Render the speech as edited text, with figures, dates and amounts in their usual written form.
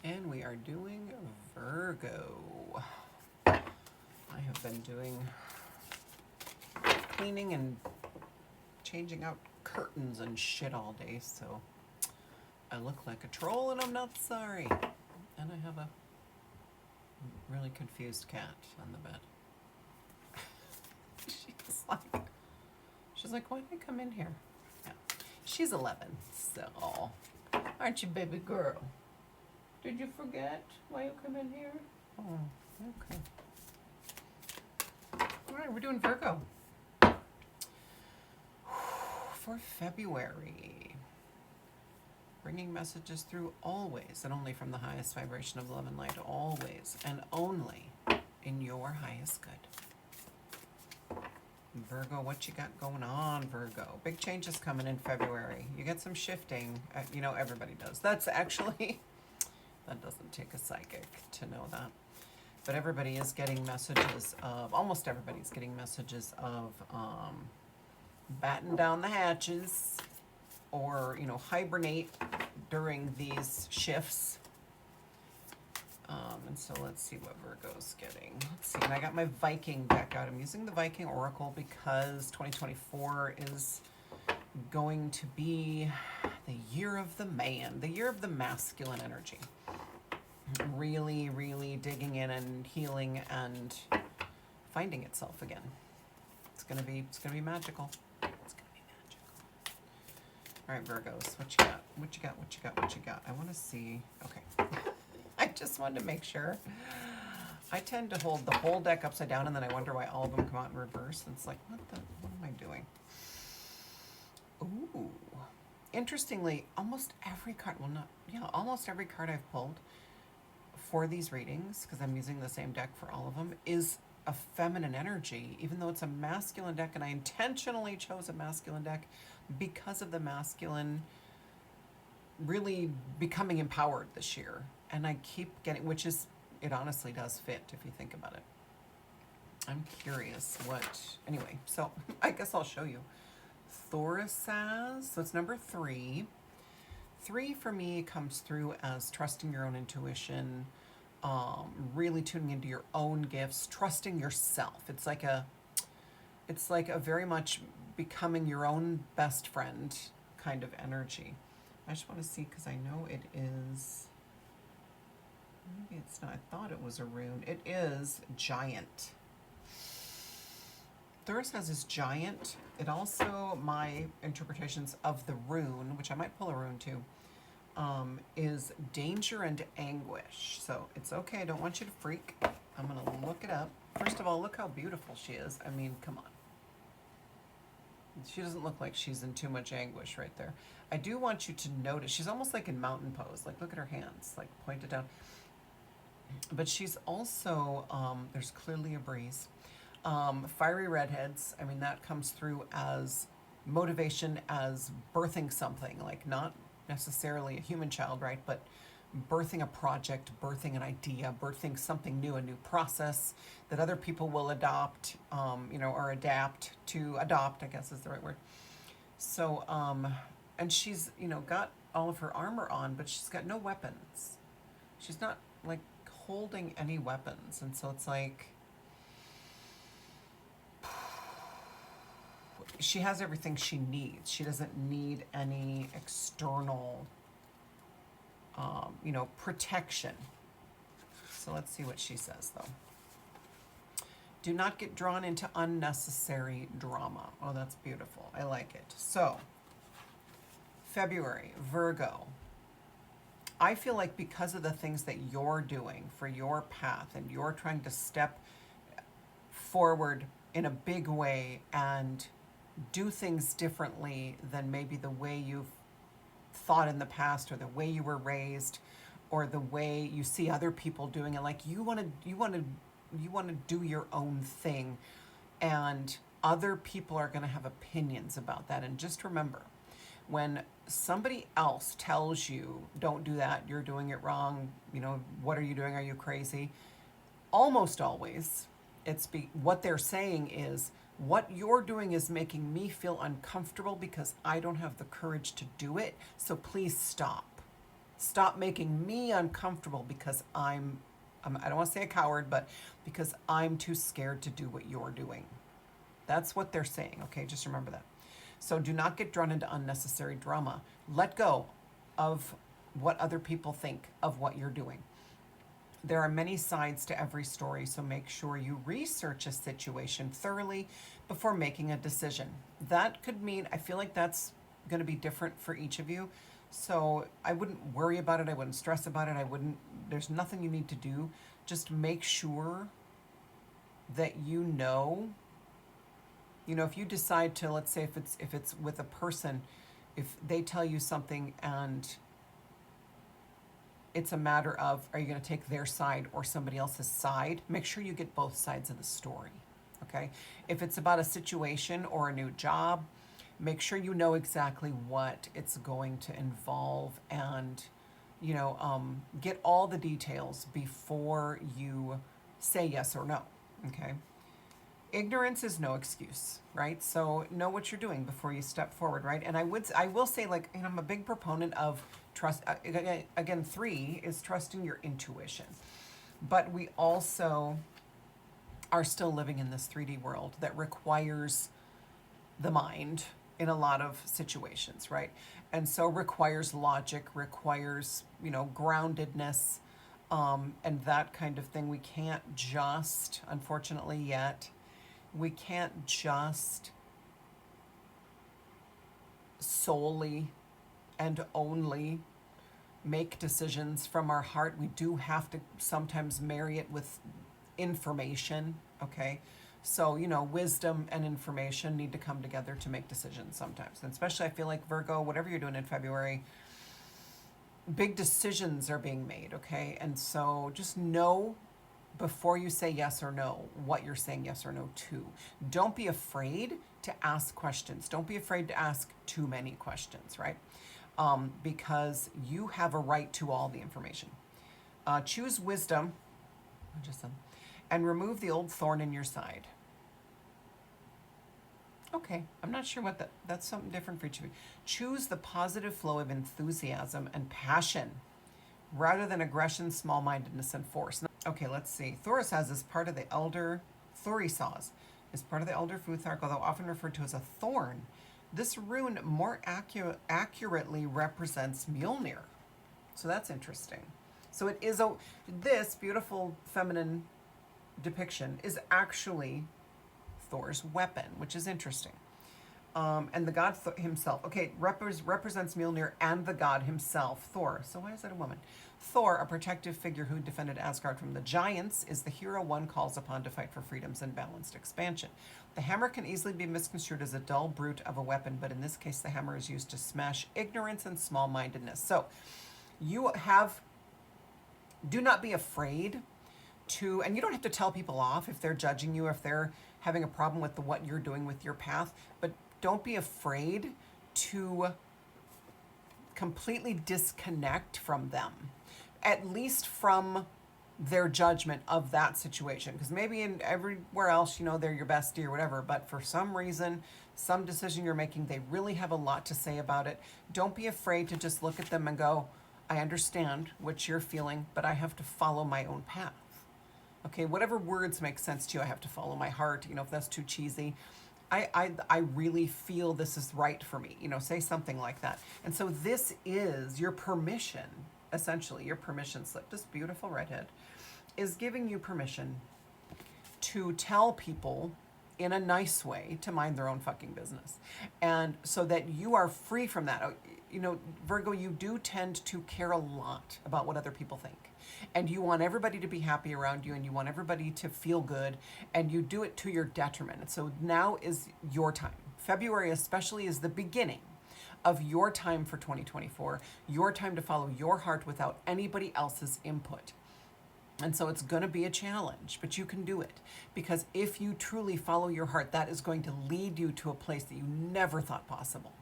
And we are doing Virgo. I have been doing cleaning and changing out curtains and shit all day, so I look like a troll and I'm not sorry. And I have a really confused cat on the bed. she's like, why did I come in here? Yeah. She's 11, so aren't you, baby girl? Did you forget why you come in here? Oh, okay. All right, we're doing Virgo for February. Bringing messages through always and only from the highest vibration of love and light, always and only in your highest good. Virgo, what you got going on, Virgo? Big changes coming in February. You get some shifting. You know, everybody does. That's actually, that doesn't take a psychic to know that. But everybody is getting messages of, almost everybody's getting messages of batten down the hatches or, you know, hibernate during these shifts. And so let's see what Virgo's getting. Let's see, and I got my Viking deck out. I'm using the Viking Oracle because 2024 is going to be the year of the man, the year of the masculine energy. Really, really digging in and healing and finding itself again. It's gonna be magical. It's gonna be magical. All right, Virgos, what you got? What you got? What you got? What you got? I want to see. Okay. I just wanted to make sure. I tend to hold the whole deck upside down, and then I wonder why all of them come out in reverse. And it's like, what am I doing? Ooh. Interestingly, almost every card, almost every card I've pulled for these readings, because I'm using the same deck for all of them, is a feminine energy, even though it's a masculine deck, and I intentionally chose a masculine deck because of the masculine really becoming empowered this year. And I keep getting, which is, it honestly does fit if you think about it. I'm curious anyway, so I guess I'll show you. Taurus says, so it's number 3. 3 for me comes through as trusting your own intuition, really tuning into your own gifts, trusting yourself. It's like a very much becoming your own best friend kind of energy. I just want to see, because I know it is, maybe it's not, I thought it was a rune. It is Giant. Taurus has this Giant. It also, my interpretations of the rune, which I might pull a rune too, is danger and anguish. So it's okay. I don't want you to freak. I'm going to look it up. First of all, look how beautiful she is. I mean, come on. She doesn't look like she's in too much anguish right there. I do want you to notice, she's almost like in mountain pose. Like, look at her hands, like pointed down. But she's also, there's clearly a breeze. Fiery redheads, I mean, that comes through as motivation, as birthing something, like not necessarily a human child, right? But birthing a project, birthing an idea, birthing something new, a new process that other people will adopt, or adapt to. Adopt, I guess is the right word. So, and she's, got all of her armor on, but she's got no weapons. She's not like holding any weapons. And so it's like, she has everything she needs. She doesn't need any external, protection. So let's see what she says, though. Do not get drawn into unnecessary drama. Oh, that's beautiful. I like it. So, February, Virgo. I feel like because of the things that you're doing for your path and you're trying to step forward in a big way and do things differently than maybe the way you've thought in the past or the way you were raised or the way you see other people doing it. Like you want to do your own thing, and other people are going to have opinions about that. And just remember, when somebody else tells you don't do that, you're doing it wrong, what are you doing, are you crazy, almost always what they're saying is, what you're doing is making me feel uncomfortable because I don't have the courage to do it, so please stop. Stop making me uncomfortable because I don't want to say a coward, but because I'm too scared to do what you're doing. That's what they're saying, okay? Just remember that. So do not get drawn into unnecessary drama. Let go of what other people think of what you're doing. There are many sides to every story, so make sure you research a situation thoroughly before making a decision. That could mean, I feel like that's going to be different for each of you. So I wouldn't worry about it. I wouldn't stress about it. There's nothing you need to do. Just make sure that if you decide to, let's say if it's with a person, if they tell you something and it's a matter of, are you going to take their side or somebody else's side? Make sure you get both sides of the story, okay? If it's about a situation or a new job, make sure you know exactly what it's going to involve and, get all the details before you say yes or no, okay? Ignorance is no excuse, right? So know what you're doing before you step forward, right? And I will say, like, I'm a big proponent of trust. Again, 3 is trusting your intuition, but we also are still living in this 3D world that requires the mind in a lot of situations, right? And so requires logic, requires, groundedness, and that kind of thing. We can't just, unfortunately yet, we can't just solely and only make decisions from our heart. We do have to sometimes marry it with information, okay? So, wisdom and information need to come together to make decisions sometimes. And especially, I feel like Virgo, whatever you're doing in February, big decisions are being made, okay? And so just know before you say yes or no what you're saying yes or no to. Don't be afraid to ask questions. Don't be afraid to ask too many questions, right? Because you have a right to all the information. Choose wisdom, and remove the old thorn in your side. Okay, I'm not sure what that's something different for each of you. Choose the positive flow of enthusiasm and passion rather than aggression, small-mindedness, and force. Okay, let's see. Thorisaz is part of the elder, Thorisaz is part of the elder Futhark, although often referred to as a thorn. This rune more accurately represents Mjolnir. So that's interesting. So it is this beautiful feminine depiction is actually Thor's weapon, which is interesting. And the god himself, okay, represents Mjolnir and the god himself, Thor. So why is that a woman? Thor, a protective figure who defended Asgard from the giants, is the hero one calls upon to fight for freedoms and balanced expansion. The hammer can easily be misconstrued as a dull brute of a weapon, but in this case, the hammer is used to smash ignorance and small-mindedness. So do not be afraid to, and you don't have to tell people off if they're judging you, if they're having a problem with what you're doing with your path, but don't be afraid to completely disconnect from them, at least from their judgment of that situation. Because maybe in everywhere else, they're your bestie or whatever, but for some reason, some decision you're making, they really have a lot to say about it. Don't be afraid to just look at them and go, I understand what you're feeling, but I have to follow my own path. Okay, whatever words make sense to you, I have to follow my heart. If that's too cheesy, I really feel this is right for me. Say something like that. And so this is your permission, essentially, your permission slip. This beautiful redhead is giving you permission to tell people in a nice way to mind their own fucking business. And so that you are free from that. Virgo, you do tend to care a lot about what other people think. And you want everybody to be happy around you, and you want everybody to feel good, and you do it to your detriment. And so now is your time. February especially is the beginning of your time for 2024, your time to follow your heart without anybody else's input. And so it's going to be a challenge, but you can do it. Because if you truly follow your heart, that is going to lead you to a place that you never thought possible.